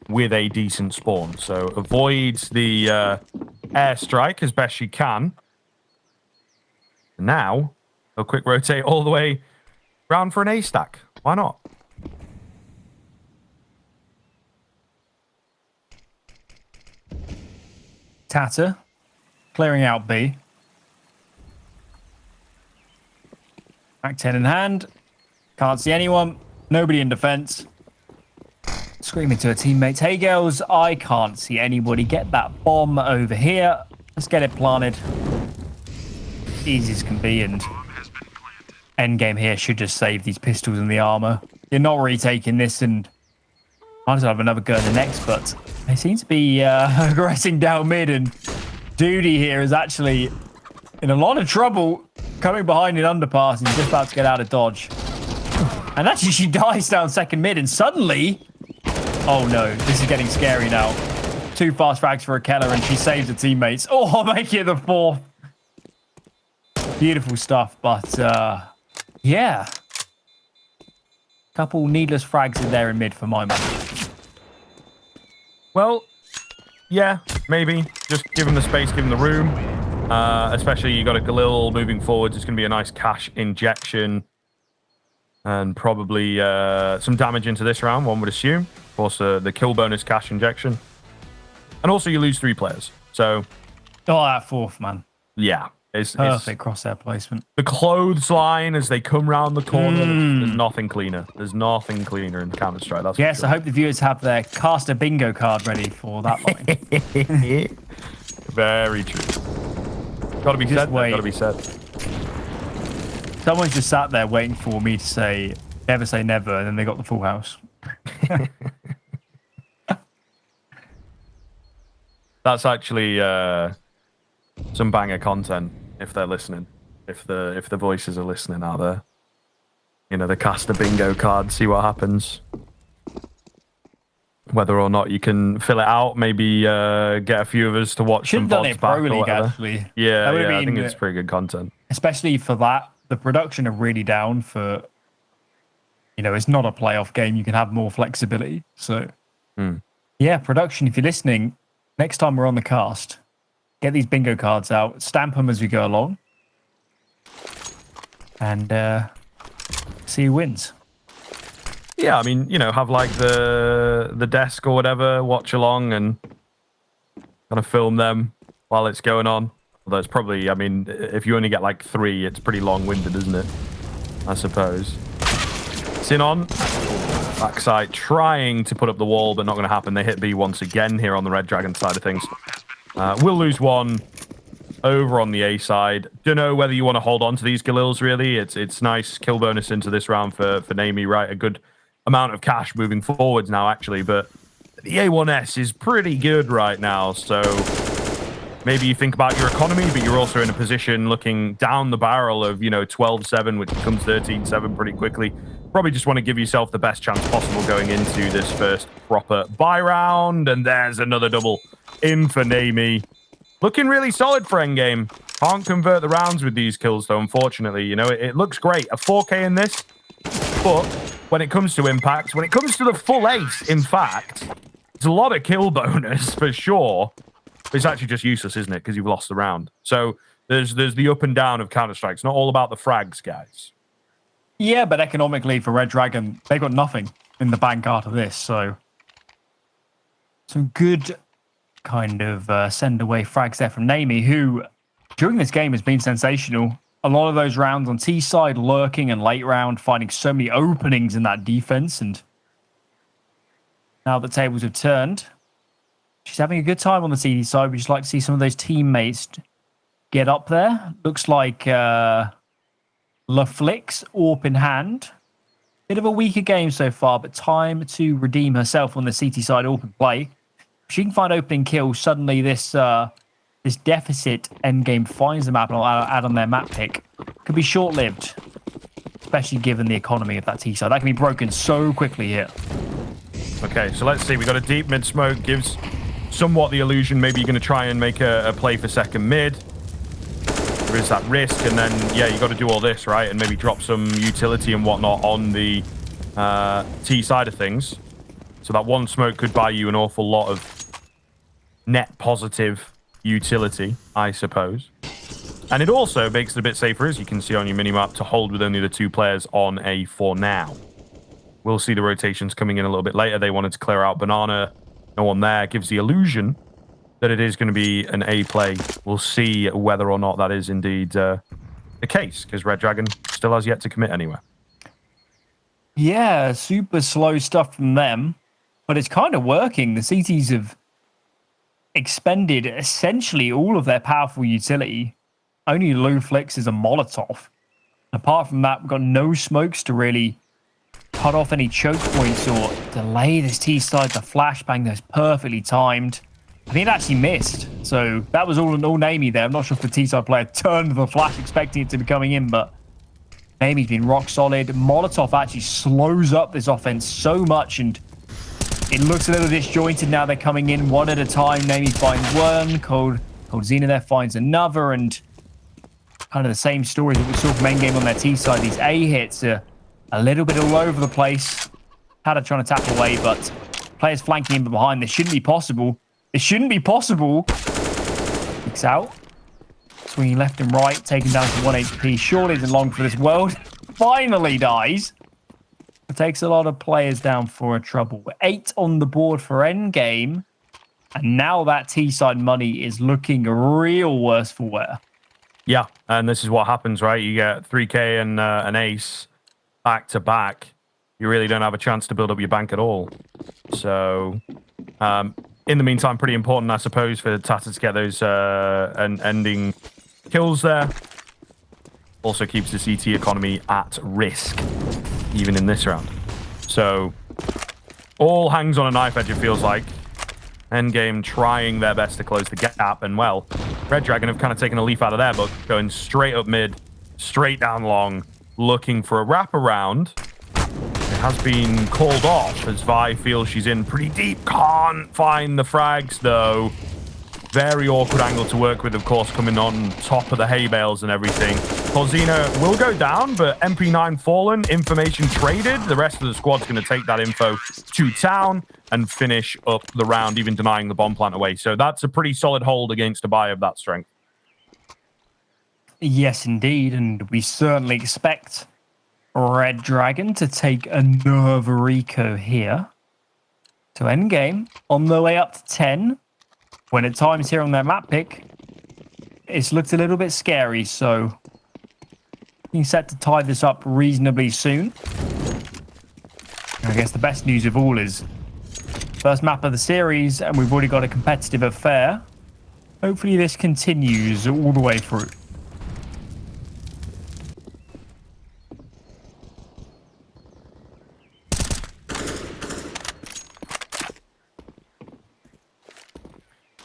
with a decent spawn. So avoids the airstrike as best she can. Now, a quick rotate all the way round for an A stack. Why not? Tata clearing out B. Back 10 in hand. Can't see anyone. Nobody in defense. Screaming to her teammates, hey girls, I can't see anybody. Get that bomb over here. Let's get it planted. Easy as can be, and EndGame here should just save these pistols and the armor. You're not retaking this, and might as well have another go in the next, but they seem to be aggressing down mid, and Duty here is actually in a lot of trouble coming behind in underpass and just about to get out of dodge. And actually she dies down second mid, and suddenly, oh no, this is getting scary now. 2 fast frags for a Keller, and she saves her teammates. Oh, make it the 4th. Beautiful stuff, but yeah. Couple needless frags in there in mid for my man. Well, yeah, maybe. Just give him the space, give him the room. Especially you got a Galil moving forwards. It's going to be a nice cash injection. And probably some damage into this round, one would assume. Of course, the kill bonus cash injection. And also you lose 3 players. So... Oh, that fourth, man. Yeah. It's perfect crosshair placement. The clothesline as they come round the corner. There's nothing cleaner. There's nothing cleaner in Counter-Strike. That's yes, sure. I hope the viewers have their caster bingo card ready for that line. Very true. Got to be said. Got to be said. Someone's just sat there waiting for me to say never, and then they got the full house. That's actually some banger content if they're listening. If the voices are listening out there. You know, the caster bingo card, see what happens. Whether or not you can fill it out, maybe get a few of us to watch some VODs back or whatever. Actually. Yeah, I think it's pretty good content. Especially for that, the production are really down for, you know, it's not a playoff game. You can have more flexibility. So, yeah, production, if you're listening, next time we're on the cast, get these bingo cards out, stamp them as we go along, and see who wins. Yeah, I mean, you know, have like the desk or whatever, watch along and kind of film them while it's going on. Although it's probably, I mean, if you only get like 3, it's pretty long-winded, isn't it? I suppose. Sinon, backside trying to put up the wall, but not going to happen. They hit B once again here on the Redragon side of things. We'll lose 1 over on the A side. Don't know whether you want to hold on to these Galils, really. It's nice kill bonus into this round for Naomi, right? A good amount of cash moving forwards now, actually, but the A1S is pretty good right now, so maybe you think about your economy, but you're also in a position looking down the barrel of, you know, 12-7, which becomes 13-7 pretty quickly. Probably just want to give yourself the best chance possible going into this first proper buy round, and there's another double in for Naomi. Looking really solid for EndGame. Can't convert the rounds with these kills, though, unfortunately. You know, it looks great. A 4K in this, but when it comes to impact, when it comes to the full ace, in fact, there's a lot of kill bonus for sure. It's actually just useless, isn't it? Because you've lost the round. So there's the up and down of Counter-Strike. It's not all about the frags, guys. Yeah, but economically for Redragon, they got nothing in the bank after this. So some good kind of send away frags there from Naomi, who during this game has been sensational. A lot of those rounds on T side, lurking and late round, finding so many openings in that defense. And now the tables have turned, she's having a good time on the CD side. We just like to see some of those teammates get up there. Looks like LaFlix, AWP in hand. Bit of a weaker game so far, but time to redeem herself on the CT side AWP in play. If she can find opening kills, suddenly this deficit EndGame finds the map and will add on their map pick. Could be short-lived, especially given the economy of that T side. That can be broken so quickly here. Okay, so let's see. We got a deep mid smoke, gives somewhat the illusion maybe you're going to try and make a play for second mid. There is that risk, and then, yeah, you got to do all this, right? And maybe drop some utility and whatnot on the T side of things. So that one smoke could buy you an awful lot of net positive utility, I suppose. And it also makes it a bit safer, as you can see on your minimap, to hold with only the 2 players on A for now. We'll see the rotations coming in a little bit later. They wanted to clear out Banana. No one there. Gives the illusion that it is going to be an A play. We'll see whether or not that is indeed the case, because Redragon still has yet to commit anywhere. Yeah, super slow stuff from them, but it's kind of working. The CTs have expended essentially all of their powerful utility. Only LaFlix is a Molotov. Apart from that, we've got no smokes to really cut off any choke points or delay this T side. The flashbang that's perfectly timed. I think it actually missed. So that was all Naomi there. I'm not sure if the T side player turned the flash expecting it to be coming in, but Naomi's been rock solid. Molotov actually slows up this offense so much, and it looks a little disjointed now. They're coming in one at a time. Naomi finds one. Cold Xena there finds another, and kind of the same story that we saw from EndGame on their T side. These A hits are a little bit all over the place. Had her trying to tap away, but Players flanking in behind. This shouldn't be possible. It shouldn't be possible. Kicks out. Swinging left and right, taking down to 1 HP. Surely isn't long for this world. Finally dies. It takes a lot of players down for a trouble. 8 on the board for EndGame. And now that T-side money is looking real worse for wear. Yeah, and this is what happens, right? You get 3K and an ace back to back. You really don't have a chance to build up your bank at all. So, in the meantime, pretty important, I suppose, for Tata to get those ending kills there. Also keeps the CT economy at risk, even in this round. So, all hangs on a knife edge, it feels like. EndGame trying their best to close the gap, and well, Redragon have kind of taken a leaf out of their book, going straight up mid, straight down long, looking for a wraparound. It has been called off as Vi feels she's in pretty deep. Can't find the frags though. Very awkward angle to work with, of course, coming on top of the hay bales and everything. Corzina will go down, but MP9 fallen, information traded. The rest of the squad's going to take that info to town and finish up the round, even denying the bomb plant away. So that's a pretty solid hold against a buy of that strength. Yes, indeed. And we certainly expect Redragon to take another eco here. To EndGame, on the way up to 10. When at times here on their map pick, it's looked a little bit scary, so being set to tie this up reasonably soon. I guess the best news of all is first map of the series, and we've already got a competitive affair. Hopefully this continues all the way through.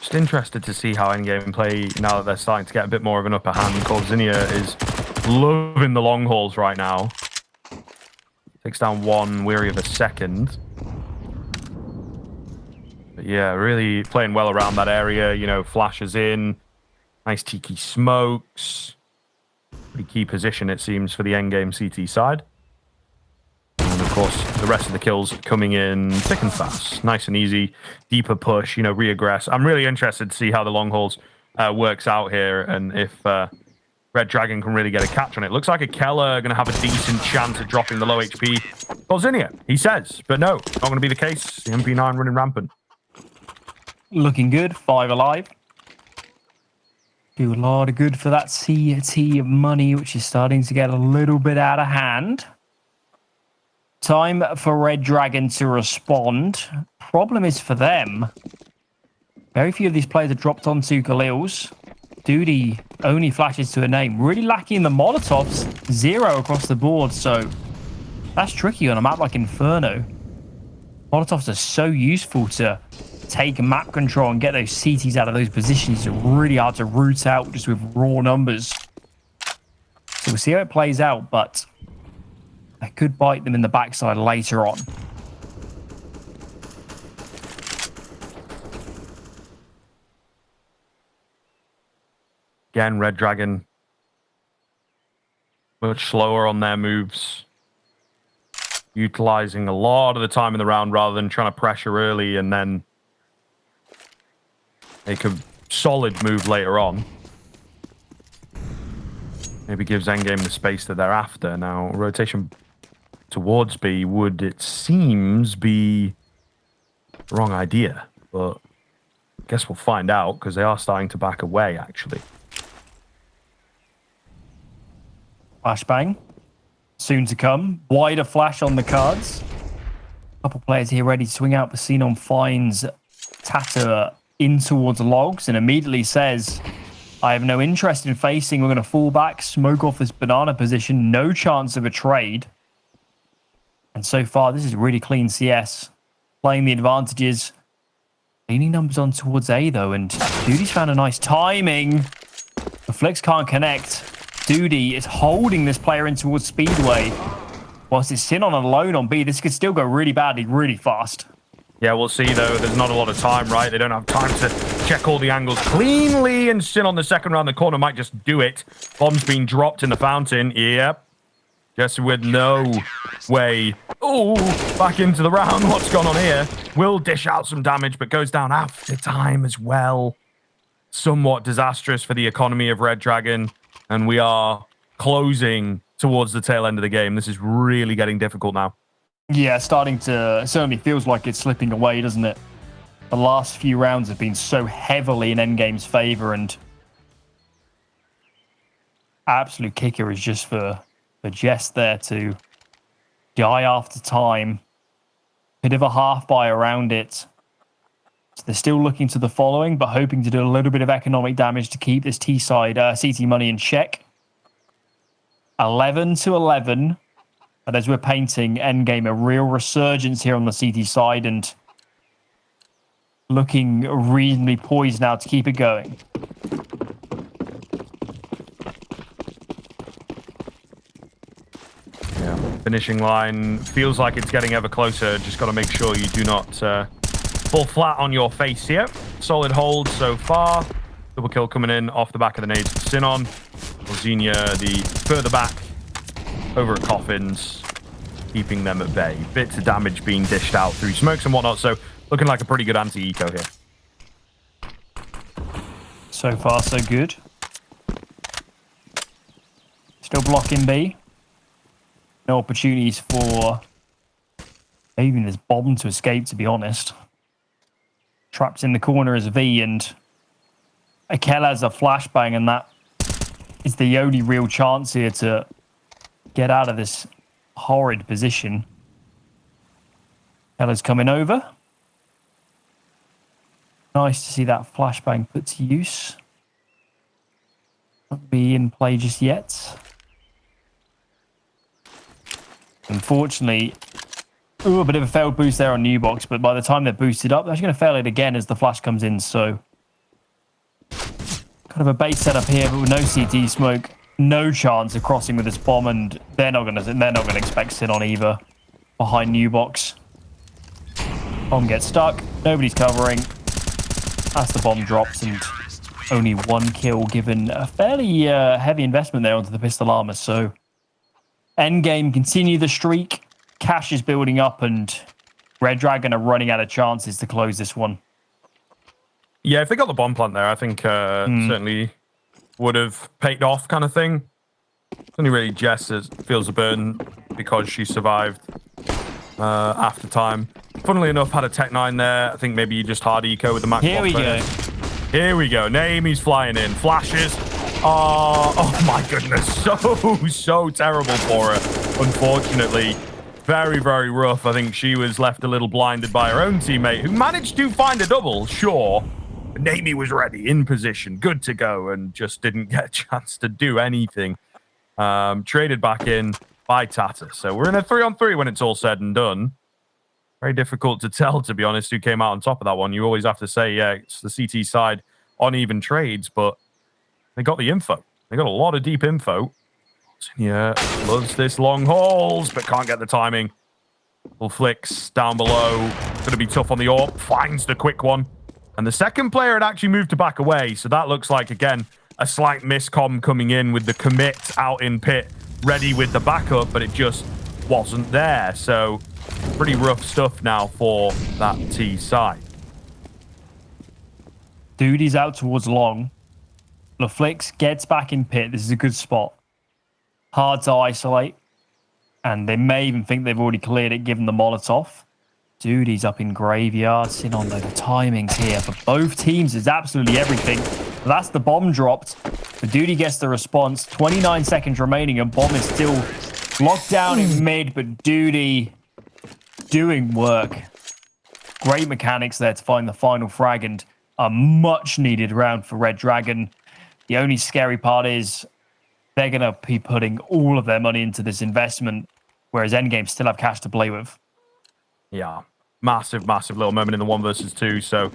Just interested to see how EndGame play now that they're starting to get a bit more of an upper hand. Corzinia is loving the long hauls right now. Takes down one, weary of a second. But yeah, really playing well around that area. You know, flashes in. Nice tiki smokes. Pretty key position, it seems, for the EndGame CT side. And of course, the rest of the kills coming in thick and fast. Nice and easy. Deeper push, you know, reaggress. I'm really interested to see how the long hauls works out here and if Redragon can really get a catch on it. Looks like a Keller going to have a decent chance of dropping the low HP. Bolzinia, he says. But no, not going to be the case. The MP9 running rampant. Looking good. 5 alive. Do a lot of good for that CT money, which is starting to get a little bit out of hand. Time for Redragon to respond. Problem is for them, very few of these players have dropped onto Khalil's. Duty only flashes to a name. Really lacking the Molotovs. 0 across the board, so that's tricky on a map like Inferno. Molotovs are so useful to take map control and get those CTs out of those positions. It's really hard to root out just with raw numbers. So we'll see how it plays out, but I could bite them in the backside later on. Again, Redragon much slower on their moves. Utilizing a lot of the time in the round rather than trying to pressure early and then make a solid move later on. Maybe gives EndGame the space that they're after. Now, rotation towards B would, it seems, be the wrong idea. But I guess we'll find out because they are starting to back away, actually. Flashbang. Soon to come. Wider flash on the cards. A couple players here ready to swing out. Xenon finds Tata in towards logs and immediately says, I have no interest in facing. We're going to fall back, smoke off this banana position. No chance of a trade. And so far, this is really clean CS. Playing the advantages. Leaning numbers on towards A, though. And Duty's found a nice timing. The flicks can't connect. Duty is holding this player in towards Speedway. Whilst it's Sinon alone on B, this could still go really badly, really fast. Yeah, we'll see, though. There's not a lot of time, right? They don't have time to check all the angles cleanly, and Sin on the second round the corner might just do it. Bomb's been dropped in the fountain. Yep. Jesse with no way. Oh, back into the round. What's gone on here? Will dish out some damage, but goes down after time as well. Somewhat disastrous for the economy of Redragon, and we are closing towards the tail end of the game. This is really getting difficult now. Yeah, starting to... It certainly feels like it's slipping away, doesn't it? The last few rounds have been so heavily in EndGame's favor, and absolute kicker is just for Jess there to die after time. Bit of a half buy around it. So they're still looking to the following, but hoping to do a little bit of economic damage to keep this T-side CT money in check. 11-11. But as we're painting EndGame, a real resurgence here on the CT side, and looking reasonably poised now to keep it going. Yeah, finishing line feels like it's getting ever closer. Just got to make sure you do not fall flat on your face here. Solid hold so far. Double kill coming in off the back of the nades for Sinon. Xenia, the further back over at Coffins, keeping them at bay. Bits of damage being dished out through smokes and whatnot, so looking like a pretty good anti-eco here. So far, so good. Still blocking B. No opportunities for even this bomb to escape, to be honest. Trapped in the corner as V, and Akel has a flashbang, and that is the only real chance here to get out of this horrid position. Kella's coming over. Nice to see that flashbang put to use. Not be in play just yet. Unfortunately, a bit of a failed boost there on New Box, but by the time they're boosted up, they're actually going to fail it again as the flash comes in. So, kind of a bait setup here, but with no CT smoke, no chance of crossing with this bomb, and they're not going to expect Sinon either behind New Box. Bomb gets stuck, nobody's covering. As the bomb drops, and only one kill, given a fairly heavy investment there onto the pistol armor. So, EndGame continue the streak. Cash is building up, and Redragon are running out of chances to close this one. Yeah, if they got the bomb plant there, I think certainly would have paid off, kind of thing. It's only really Jess that feels a burn because she survived after time. Funnily enough, had a Tech 9 there. I think maybe you just hard eco with the max. Here we go. Here we go. Naomi's flying in. Flashes. Oh my goodness. So terrible for her. Unfortunately, very, very rough. I think she was left a little blinded by her own teammate, who managed to find a double, sure. But Naomi was ready, in position, good to go, and just didn't get a chance to do anything. Traded back in by Tata. So we're in a 3-on-3 when it's all said and done. Very difficult to tell, to be honest, who came out on top of that one. You always have to say, yeah, it's the CT side on even trades, but they got the info. They got a lot of deep info. Yeah, loves this long hauls, but can't get the timing. Little flicks down below. Going to be tough on the AWP. Finds the quick one. And the second player had actually moved to back away, so that looks like, again, a slight miscomm coming in with the commit out in pit, ready with the backup, but it just wasn't there. So pretty rough stuff now for that T side. Duty's out towards long. LaFlix gets back in pit. This is a good spot. Hard to isolate. And they may even think they've already cleared it, given the Molotov. Duty's up in graveyard. Sinon, though, the timings here for both teams is absolutely everything. That's the bomb dropped. The Duty gets the response. 29 seconds remaining, and bomb is still locked down in mid, but Duty doing work. Great mechanics there to find the final frag, and a much-needed round for Redragon. The only scary part is they're going to be putting all of their money into this investment, whereas EndGame still have cash to play with. Yeah, massive little moment in the 1 versus 2. So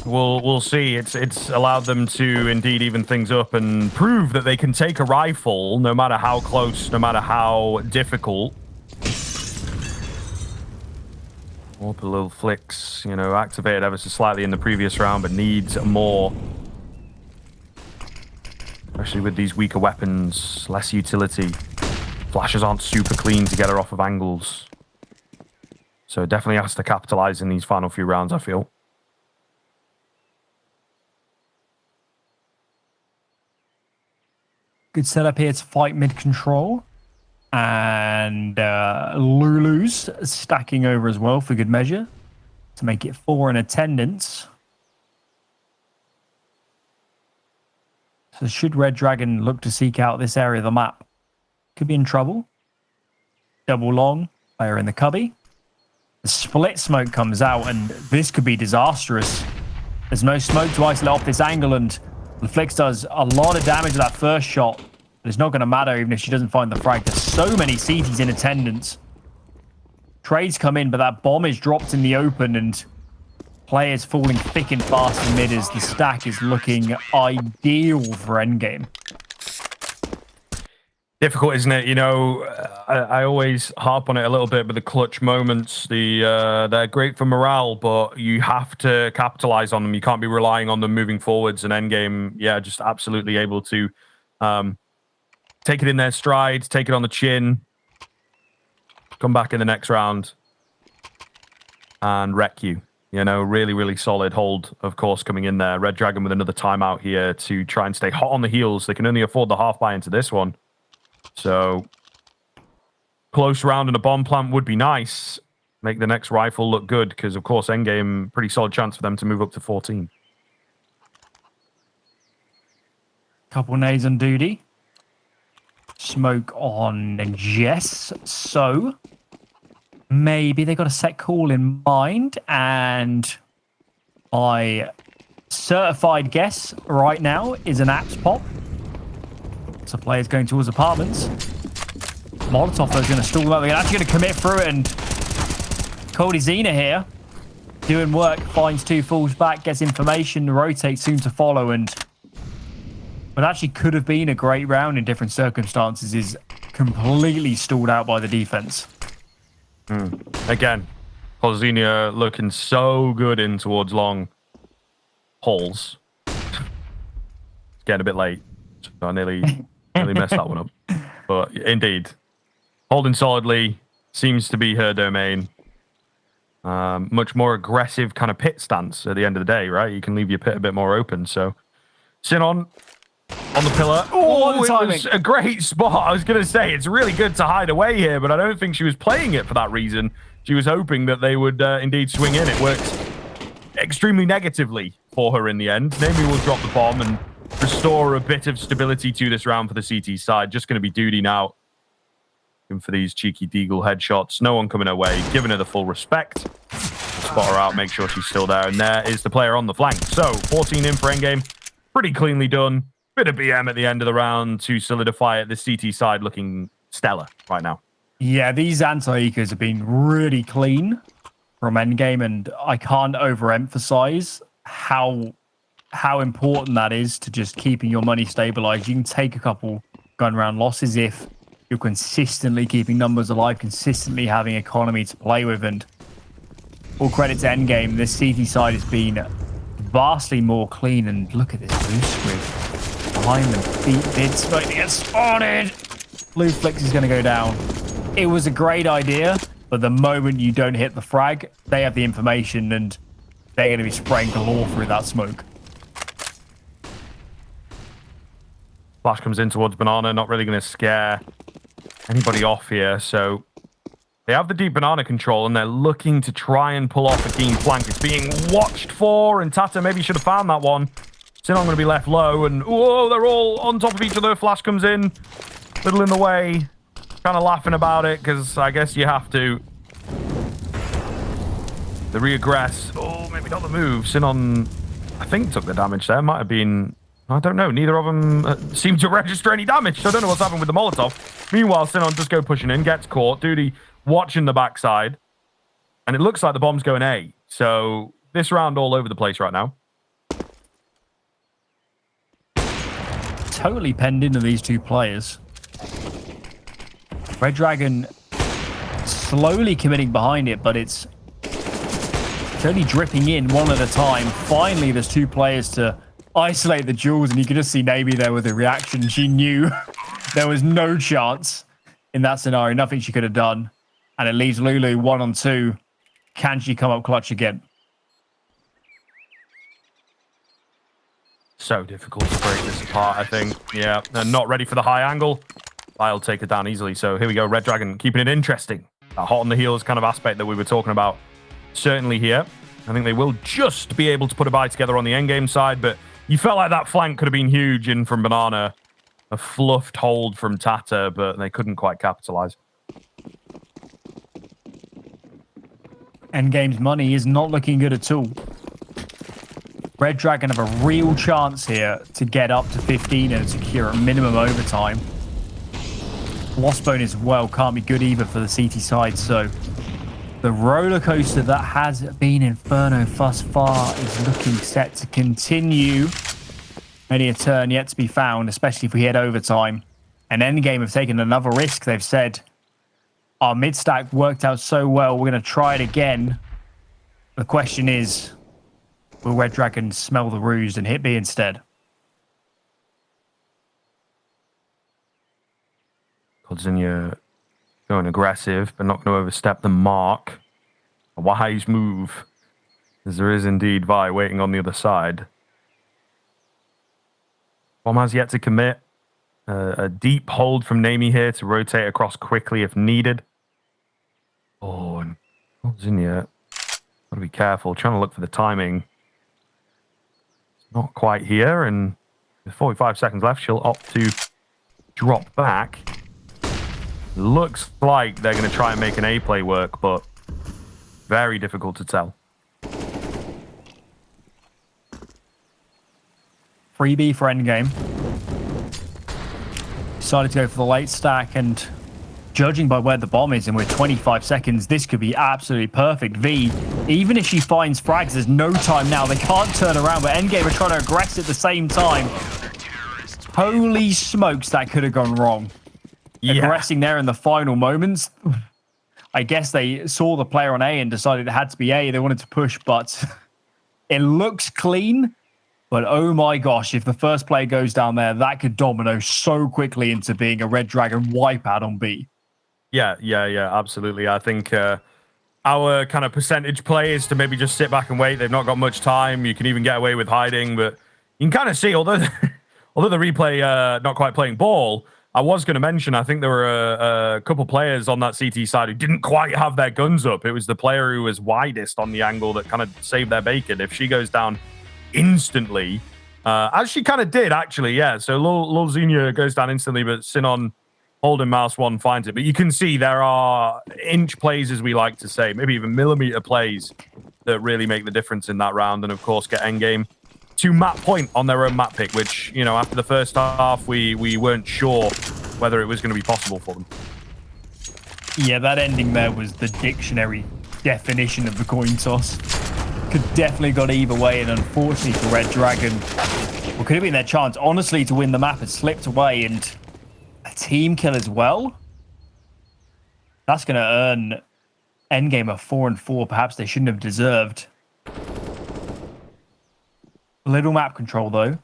we'll see. It's allowed them to indeed even things up and prove that they can take a rifle, no matter how close, no matter how difficult. Up a little flicks, you know, activated ever so slightly in the previous round, but needs more. Especially with these weaker weapons, less utility. Flashes aren't super clean to get her off of angles. So definitely has to capitalize in these final few rounds, I feel. Good setup here to fight mid-control. And Lulu's stacking over as well for good measure to make it 4 in attendance. So should Redragon look to seek out this area of the map, could be in trouble. Double long, player in the cubby. The split smoke comes out, and this could be disastrous. There's no smoke to isolate off this angle, and the Flix does a lot of damage with that first shot. But it's not going to matter even if she doesn't find the frag. There's so many CTs in attendance. Trades come in, but that bomb is dropped in the open, and players falling thick and fast in mid as the stack is looking ideal for endgame. Difficult, isn't it? You know, I always harp on it a little bit, but the clutch moments, they're great for morale, but you have to capitalize on them. You can't be relying on them moving forwards. And endgame, yeah, just absolutely able to take it in their stride, take it on the chin, come back in the next round, and wreck you. You know, really, really solid hold, of course, coming in there. Redragon with another timeout here to try and stay hot on the heels. They can only afford the half buy into this one. So, close round and a bomb plant would be nice. Make the next rifle look good, because, of course, endgame, pretty solid chance for them to move up to 14. Couple nades on duty. Smoke on Jess. So, maybe they got a set call in mind, and my certified guess right now is an apps pop. So players going towards apartments. Molotov is going to stall that. They're actually going to commit through it, and Cody Zena here doing work, finds 2, falls back, gets information, rotates soon to follow, and what actually could have been a great round in different circumstances is completely stalled out by the defense. Again, Kozina looking so good in towards long holes. It's getting a bit late. So I nearly messed that one up. But indeed, holding solidly seems to be her domain. Much more aggressive kind of pit stance at the end of the day, right? You can leave your pit a bit more open. So, Sinon on the pillar. Oh, it was a great spot. I was going to say, it's really good to hide away here, but I don't think she was playing it for that reason. She was hoping that they would indeed swing in. It worked extremely negatively for her in the end. Naomi will drop the bomb and restore a bit of stability to this round for the CT side. Just going to be duty now. Looking for these cheeky deagle headshots. No one coming her way. Giving her the full respect. Spot her out, make sure she's still there. And there is the player on the flank. So, 14 in for endgame. Pretty cleanly done. Bit of BM at the end of the round to solidify it. The CT side looking stellar right now. Yeah, these anti-ecos have been really clean from endgame, and I can't overemphasize how important that is to just keeping your money stabilized. You can take a couple gun round losses if you're consistently keeping numbers alive, consistently having economy to play with, and all credit to endgame. This CT side has been vastly more clean, and look at this blue squid behind them. Mid smoke to get spotted. Blue Flix is going to go down. It was a great idea, but the moment you don't hit the frag, they have the information, and they're going to be spraying galore through that smoke. Flash comes in towards Banana, not really going to scare anybody off here. So they have the deep Banana control, and they're looking to try and pull off a keen flank. It's being watched for, and Tata maybe should have found that one. Sinon going to be left low, and whoa, they're all on top of each other. Flash comes in, little in the way. Kind of laughing about it, because I guess you have to. The reaggress. Oh, maybe not the move. Sinon, I think, took the damage there. Might have been... I don't know. Neither of them seem to register any damage, so I don't know what's happened with the Molotov. Meanwhile, Sinon just go pushing in, gets caught. Duty watching the backside. And it looks like the bomb's going A. So this round all over the place right now. Totally penned into these two players. Redragon slowly committing behind it, but it's only dripping in one at a time. Finally, there's two players to isolate the jewels, and you can just see Nabi there with a reaction. She knew there was no chance in that scenario. Nothing she could have done. And it leaves Lulu 1-on-2. Can she come up clutch again? So difficult to break this apart, I think. Yeah, and not ready for the high angle. I'll take it down easily. So here we go. Redragon keeping it interesting. That hot on the heels kind of aspect that we were talking about. Certainly here. I think they will just be able to put a buy together on the endgame side, but you felt like that flank could have been huge in from Banana. A fluffed hold from Tata, but they couldn't quite capitalize. Endgame's money is not looking good at all. Redragon have a real chance here to get up to 15 and secure a minimum overtime. Lost bone as well can't be good either for the CT side, so the roller coaster that has been Inferno thus far is looking set to continue. Only a turn yet to be found, especially if we hit overtime. And Endgame have taken another risk. They've said, our mid-stack worked out so well, we're going to try it again. The question is, will Redragon smell the ruse and hit B instead? Coldzinia going aggressive, but not going to overstep the mark. A wise move, as there is indeed Vi waiting on the other side. Bomb has yet to commit. A deep hold from Nami here to rotate across quickly if needed. Oh, and Coldzinia, got to be careful, trying to look for the timing. It's not quite here, and with 45 seconds left, she'll opt to drop back. Looks like they're going to try and make an A play work, but very difficult to tell. 3B for endgame. Decided to go for the late stack, and judging by where the bomb is and with 25 seconds, this could be absolutely perfect. V, even if she finds frags, there's no time now. They can't turn around, but endgame are trying to aggress at the same time. Holy smokes, that could have gone wrong. Yeah. Aggressing there in the final moments. I guess they saw the player on A and decided it had to be A. They wanted to push, but it looks clean. But oh my gosh, if the first player goes down there, that could domino so quickly into being a Redragon wipeout on B. Yeah, absolutely. I think our kind of percentage play is to maybe just sit back and wait. They've not got much time. You can even get away with hiding, but you can kind of see, although the replay not quite playing ball, I was going to mention, I think there were a couple players on that CT side who didn't quite have their guns up. It was the player who was widest on the angle that kind of saved their bacon. If she goes down instantly, as she kind of did, actually, yeah. So Lil Xenia goes down instantly, but Sinon holding mouse one finds it. But you can see there are inch plays, as we like to say, maybe even millimeter plays that really make the difference in that round. And, of course, get endgame to map point on their own map pick, which, you know, after the first half, we weren't sure whether it was going to be possible for them. Yeah, that ending there was the dictionary definition of the coin toss. Could definitely got either way, and unfortunately for Redragon, what could have been their chance, honestly, to win the map has slipped away, and a team kill as well. That's going to earn endgame a 4-4. Perhaps they shouldn't have deserved. Little map control, though.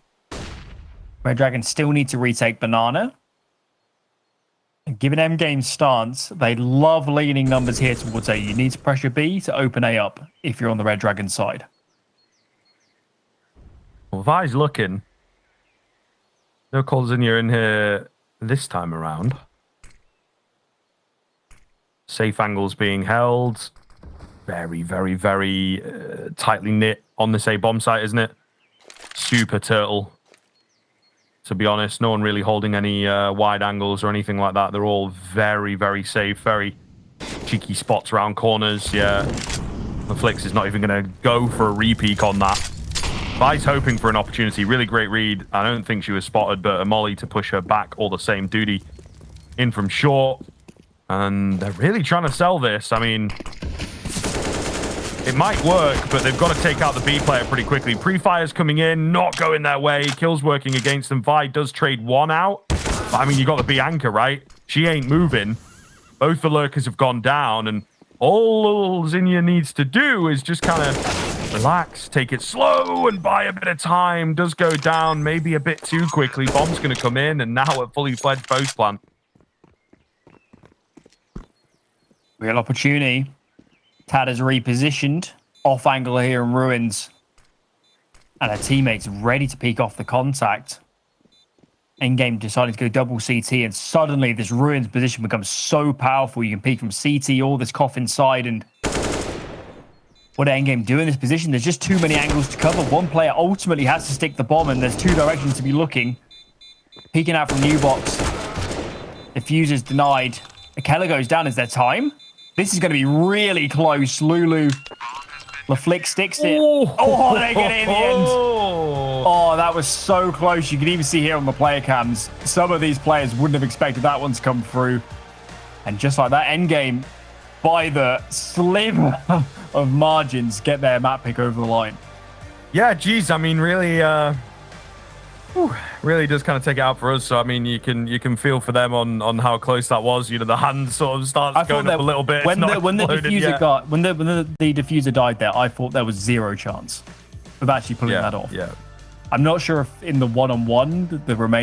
Redragon still need to retake Banana. And given endgame's stance, they love leaning numbers here towards A. You need to pressure B to open A up if you're on the Redragon side. Well, Vi's looking. No Coldzinia in here this time around. Safe angles being held. Very, very, very tightly knit on this A bomb site, isn't it? Super turtle. To be honest, no one really holding any wide angles or anything like that. They're all very, very safe, very cheeky spots around corners. Yeah, the Flix is not even going to go for a repeak on that. Vi's hoping for an opportunity. Really great read. I don't think she was spotted, but a molly to push her back all the same. Duty in from short. And they're really trying to sell this. I mean, it might work, but they've got to take out the B player pretty quickly. Pre-fires coming in, not going their way. Kills working against them. Vi does trade one out. But, I mean, you got the B anchor, right? She ain't moving. Both the lurkers have gone down, and all Xenia needs to do is just kind of relax, take it slow, and buy a bit of time. Does go down maybe a bit too quickly. Bomb's going to come in, and now a fully fledged post plan. Real opportunity. Tad is repositioned. Off angle here in ruins. And her teammates ready to peek off the contact. EndGame decided to go double CT, and suddenly this ruins position becomes so powerful. You can peek from CT, all this cough inside, and what did EndGame do in this position? There's just too many angles to cover. One player ultimately has to stick the bomb, and there's two directions to be looking. Peeking out from new box. Diffuser's denied. Akela goes down. Is there time? This is going to be really close. Lulu. LaFlick sticks it. Oh, they get it in the end. Oh, that was so close. You can even see here on the player cams, some of these players wouldn't have expected that one to come through. And just like that, EndGame, by the slim of margins, get their map pick over the line. Yeah, geez. I mean, really, really does kind of take it out for us. So I mean, you can feel for them on how close that was. You know, the hand sort of starts going up a little bit. When the diffuser died there, I thought there was zero chance of actually pulling that off. Yeah. I'm not sure if in the one-on-one the remaining